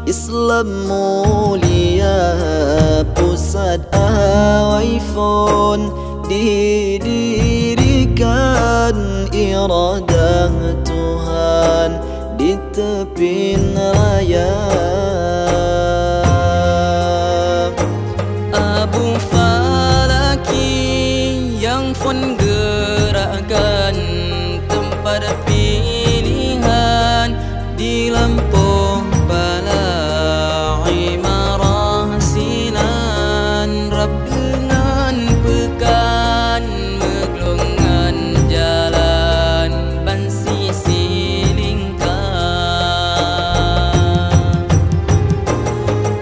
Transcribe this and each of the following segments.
Islam mulia, pusat awaifun, didirikan iradah Tuhan di tepi raya. Abu Falaki yang pun gerakkan tempat pilihan di Lampung Bala Imarah Sinan, Rab dengan pekan meglongan jalan ban sisi lingkar.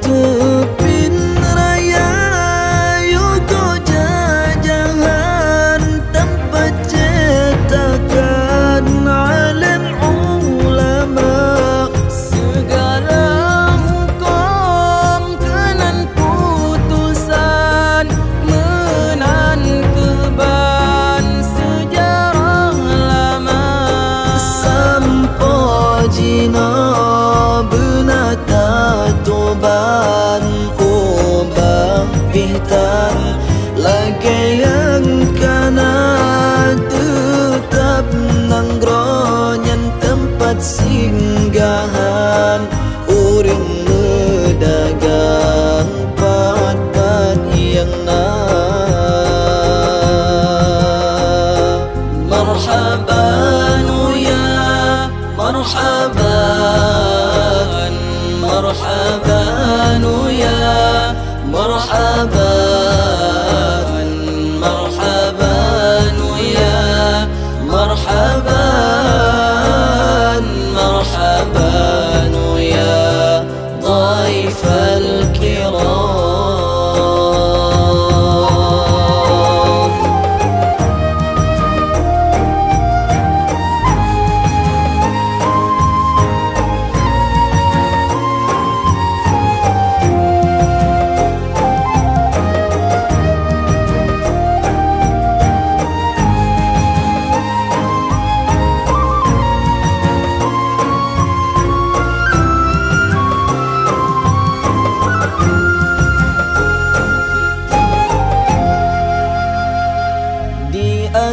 Tepin raya yugo jajahan tempat cetakan alim ulama. Segala hukum kenan putusan menan keban sejarah lama. Sampo jina benata toban ubah pitan lagi yang kana tetap nangronyan tempat singgahan urang medagang pat-pat yang marhaban ya marhaban, marhaban ya marhaban, marhaban ya marhaban, marhaban ya dhaif al-kiram.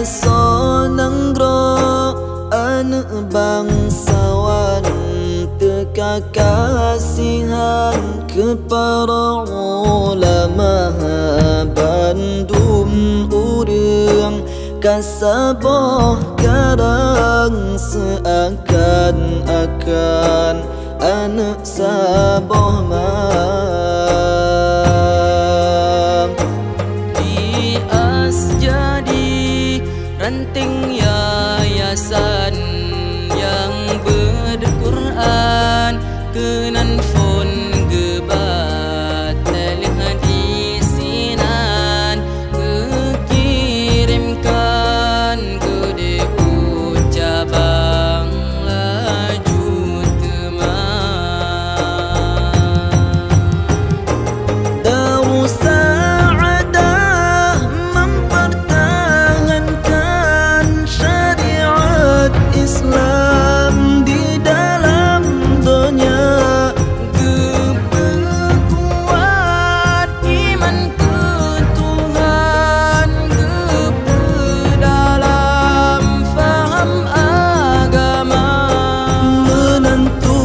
Sonanggro anak bangsawan teka kasihan kepada ulama bandum urang kasabah karang seakan-akan anak sabah mang. Dias jadi ranting yayasan yang berquran kenan fon gebat telih di sinan kekirimkan ke deku cabang laju teman. Darus Sa'adah mempertahankan syariat Islam di dalam dunia. Kuat iman ke Tuhan, dalam faham agama. Menentu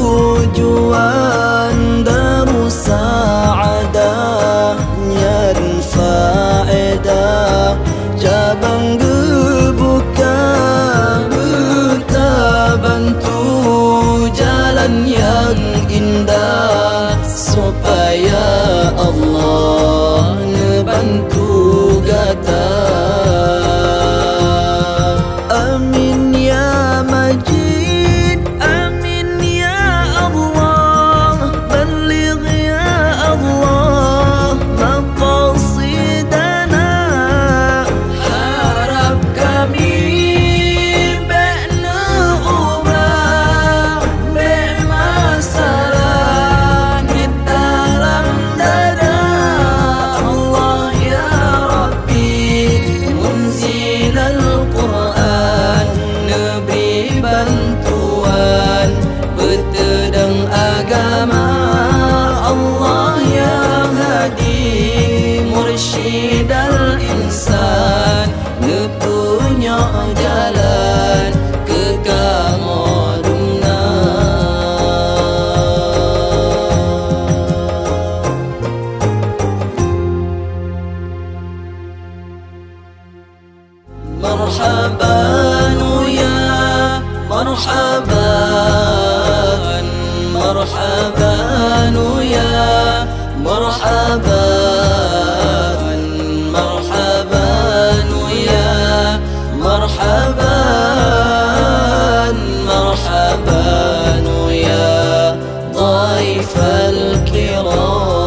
tujuan Darus Sa'adah nyan faedah cabang gebuka bantu jalan yang indah supaya Allah nebantu gata. Amin ya Majid, amin ya Allah, baligh ya Allah maqasidana. Harap kami bekna ubah bek masalah di dalam dada. Allah ya Rabbi munzil al-Quran, neberi bantuan bertedang agama. ما دمنا. مرحبا يا مرحبا، مرحبا يا مرحبا، مرحبا يا مرحبا، مرحبا يا ضيف الكرام.